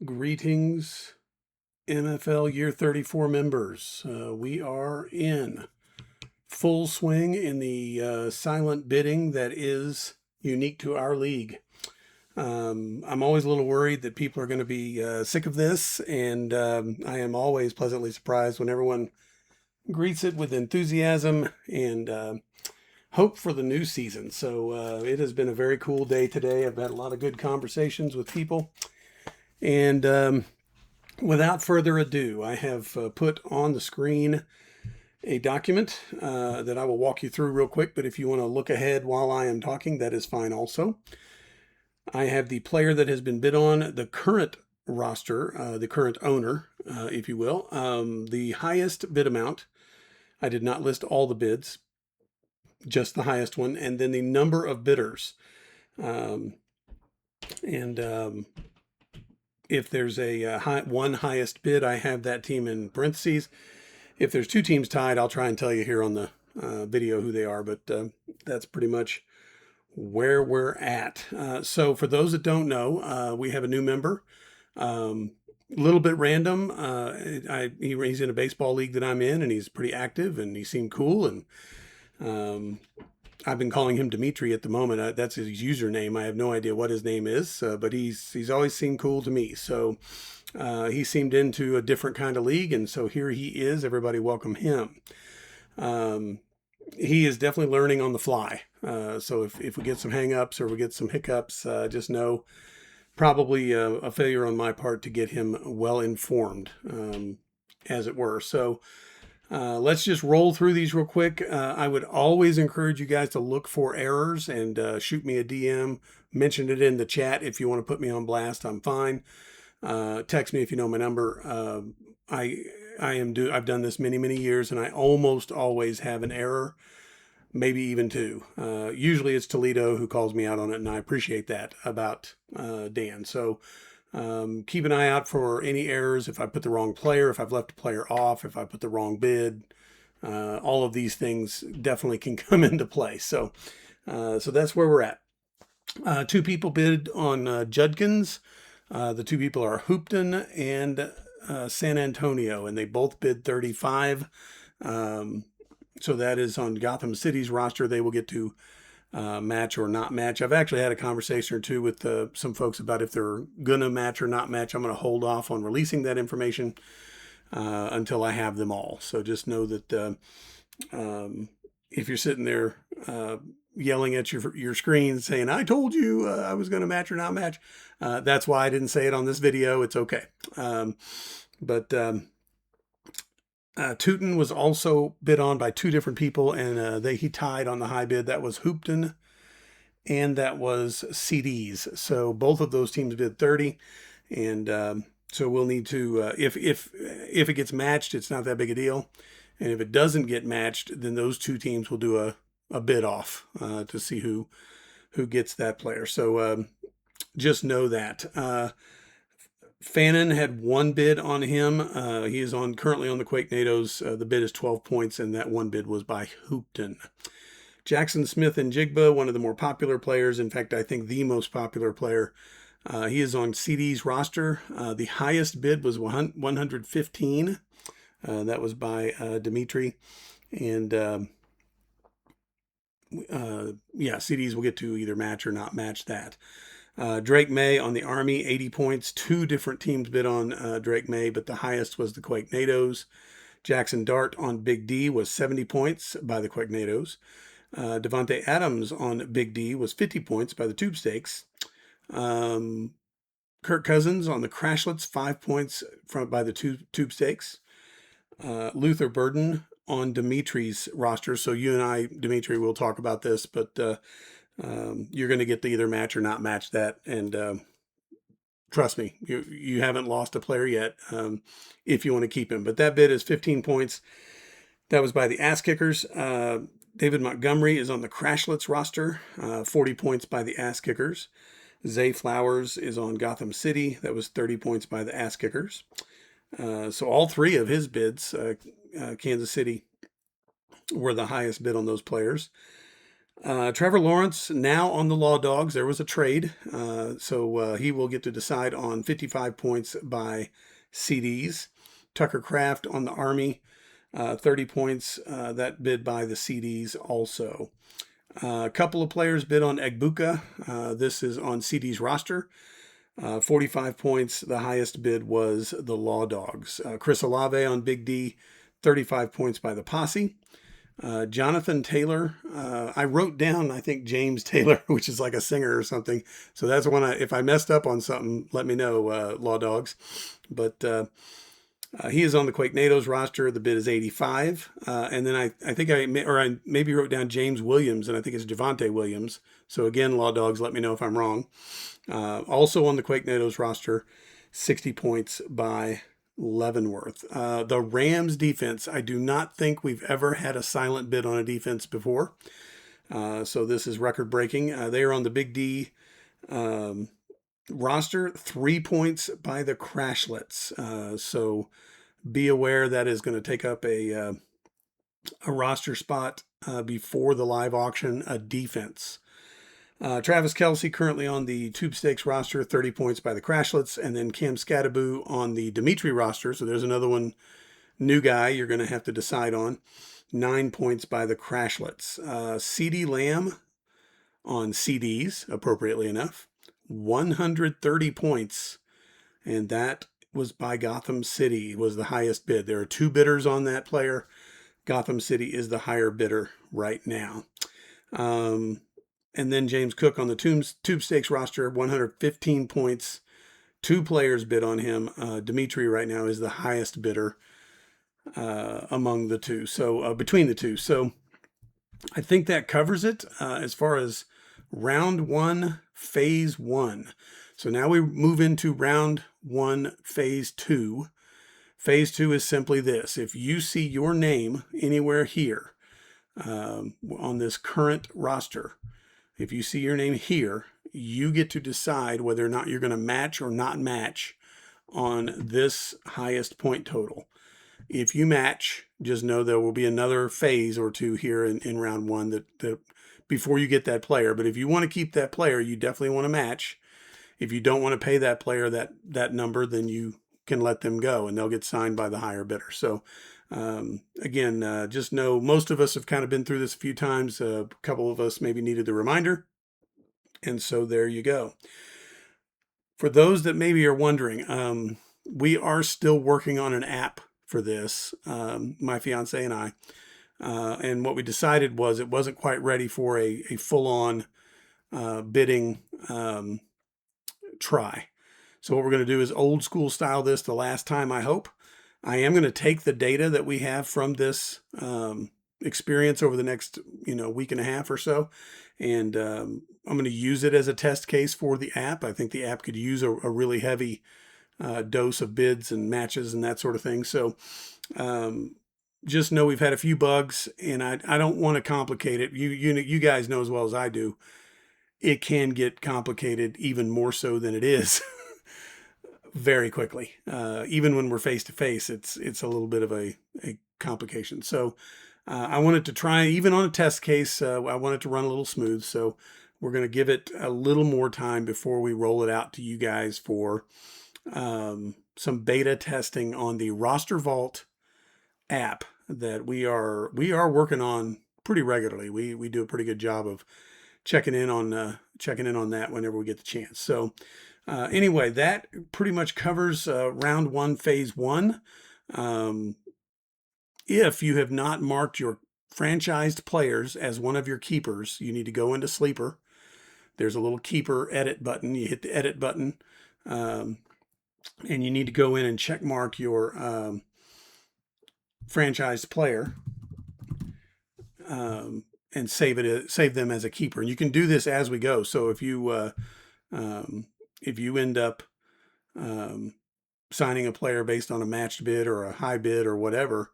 Greetings, NFL Year 34 members. We are in full swing in the silent bidding that is unique to our league. I'm always a little worried that people are going to be sick of this, and I am always pleasantly surprised when everyone greets it with enthusiasm and hope for the new season. So it has been a very cool day today. I've had a lot of good conversations with people, and without further ado, I have put on the screen a document that I will walk you through real quick, but if you want to look ahead while I am talking, that is fine also. I have the player that has been bid on, the current roster, the current owner, if you will, the highest bid amount. I did not list all the bids, just the highest one, and then the number of bidders. And if there's a one highest bid, I have that team in parentheses. If there's two teams tied, I'll try and tell you here on the video who they are, but that's pretty much where we're at. So for those that don't know, we have a new member. A little bit random. He's in a baseball league that I'm in, and he's pretty active, and he seemed cool. And I've been calling him Dimitri at the moment. That's his username. I have no idea what his name is, but he's always seemed cool to me. So he seemed into a different kind of league, and so here he is. Everybody welcome him. He is definitely learning on the fly. So if we get some hangups or we get some hiccups, just know probably a failure on my part to get him well informed, as it were. So let's just roll through these real quick. I would always encourage you guys to look for errors and shoot me a DM. Mention it in the chat if you want to put me on blast. I'm fine. Text me if you know my number. I've done this many years, and I almost always have an error, maybe even two. Usually it's Toledo who calls me out on it, and I appreciate that about Dan. So keep an eye out for any errors. If I put the wrong player, if I've left a player off, if I put the wrong bid, all of these things definitely can come into play. So that's where we're at. Two people bid on Judkins. The two people are Hoopton and San Antonio, and they both bid 35. So that is on Gotham City's roster. They will get to match or not match. I've actually had a conversation or two with some folks about if they're going to match or not match. I'm going to hold off on releasing that information until I have them all. So just know that if you're sitting there yelling at your screen saying, I told you I was going to match or not match, that's why I didn't say it on this video. It's okay. But Tootin was also bid on by two different people, and he tied on the high bid. That was Hoopton and that was CDs. So both of those teams bid 30, and so we'll need to if it gets matched, it's not that big a deal, and if it doesn't get matched, then those two teams will do a bid off to see who gets that player. So just know that. Fannin had one bid on him. He is currently on the Quakenados. The bid is 12 points, and that one bid was by Hoopton. Jackson Smith and Jigba, one of the more popular players. In fact, I think the most popular player. He is on CD's roster. The highest bid was 115. That was by Dimitri. And CDs will get to either match or not match that. Drake May on the Army, 80 points. Two different teams bid on Drake May, but the highest was the Quakenados. Jackson Dart on Big D was 70 points by the Quakenados. Devontae Adams on Big D was 50 points by the Tube Stakes. Kirk Cousins on the Crashlets, 5 points by the Tube Stakes. Luther Burden on Dimitri's roster. So you and I, Dimitri, will talk about this, but you're going to get to either match or not match that. And trust me, you haven't lost a player yet if you want to keep him. But that bid is 15 points. That was by the Ass Kickers. David Montgomery is on the Crashlets roster, 40 points by the Ass Kickers. Zay Flowers is on Gotham City. That was 30 points by the Ass Kickers. So all three of his bids, Kansas City, were the highest bid on those players. Trevor Lawrence now on the Law Dogs. There was a trade, so he will get to decide on 55 points by CDs. Tucker Kraft on the Army, 30 points. That bid by the CDs also. A couple of players bid on Egbuka. This is on CD's roster. 45 points. The highest bid was the Law Dogs. Chris Olave on Big D, 35 points by the Posse. Jonathan Taylor. I wrote down, I think, James Taylor, which is like a singer or something. So that's one. If I messed up on something, let me know, Law Dogs. But he is on the Quakenados roster. The bid is 85. And then I think I maybe wrote down James Williams, and I think it's Javonte Williams. So again, Law Dogs, let me know if I'm wrong. Also on the Quakenados roster, 60 points by Leavenworth. The Rams defense, I do not think we've ever had a silent bid on a defense before. So this is record breaking. They are on the Big D roster, 3 points by the Crashlets. So be aware that is going to take up a roster spot before the live auction, a defense. Travis Kelce currently on the Tube Stakes roster, 30 points by the Crashlets, and then Cam Scattaboo on the Dimitri roster. So there's another one, new guy you're going to have to decide on. 9 points by the Crashlets. CD Lamb on CDs, appropriately enough, 130 points, and that was by Gotham City, was the highest bid. There are 2 bidders on that player. Gotham City is the higher bidder right now. And then James Cook on the Tube Stakes roster, 115 points. 2 players bid on him. Dimitri right now is the highest bidder among the two. So between the two. So I think that covers it as far as round 1, phase 1. So now we move into round 1, phase 2. Phase 2 is simply this. If you see your name anywhere here on this current roster, if you see your name here, you get to decide whether or not you're going to match or not match on this highest point total. If you match, just know there will be another phase or 2 here in round 1 that before you get that player. But if you want to keep that player, you definitely want to match. If you don't want to pay that player that number, then you can let them go and they'll get signed by the higher bidder. So again, just know most of us have kind of been through this a few times. A couple of us maybe needed the reminder. And so there you go. For those that maybe are wondering, we are still working on an app for this, my fiance and I. And what we decided was it wasn't quite ready for a full-on bidding try. So what we're going to do is old school style this the last time, I hope. I am going to take the data that we have from this experience over the next week and a half or so, and I'm going to use it as a test case for the app. I think the app could use a really heavy dose of bids and matches and that sort of thing. So just know we've had a few bugs, and I don't want to complicate it. You guys know as well as I do, it can get complicated even more so than it is very quickly. Even when we're face to face, it's a little bit of a complication. So I wanted to try, even on a test case, I wanted to run a little smooth. So we're going to give it a little more time before we roll it out to you guys for some beta testing on the Roster Vault app that we are working on pretty regularly. We do a pretty good job of checking in on that whenever we get the chance. So anyway, that pretty much covers round 1, phase 1. If you have not marked your franchised players as one of your keepers, you need to go into Sleeper. There's a little keeper edit button. You hit the edit button, and you need to go in and check mark your franchised player and save them as a keeper. And you can do this as we go. So if you end up signing a player based on a matched bid or a high bid or whatever,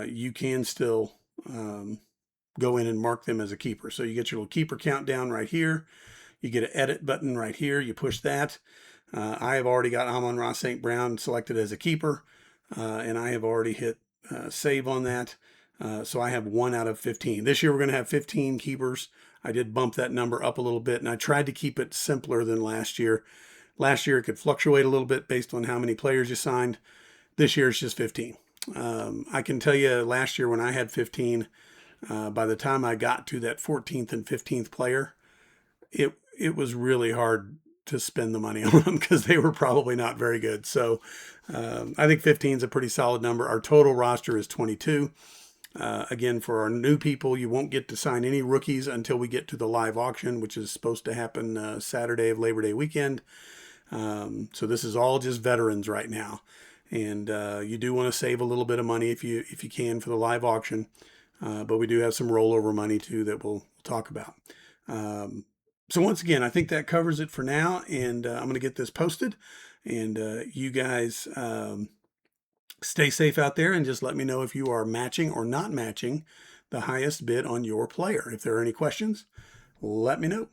you can still go in and mark them as a keeper. So you get your little keeper countdown right here. You get an edit button right here. You push that. I have already got Amon-Ra St. Brown selected as a keeper, and I have already hit save on that. So I have 1 out of 15. This year we're going to have 15 keepers. I did bump that number up a little bit, and I tried to keep it simpler than last year. Last year it could fluctuate a little bit based on how many players you signed. This year it's just 15. I can tell you last year when I had 15, by the time I got to that 14th and 15th player, it was really hard to spend the money on them because they were probably not very good. So I think 15 is a pretty solid number. Our total roster is 22. Again, for our new people, you won't get to sign any rookies until we get to the live auction, which is supposed to happen Saturday of Labor Day weekend. So this is all just veterans right now. And you do want to save a little bit of money if you can for the live auction. But we do have some rollover money too that we'll talk about. So once again, I think that covers it for now, and I'm going to get this posted. And you guys stay safe out there, and just let me know if you are matching or not matching the highest bid on your player. If there are any questions, let me know.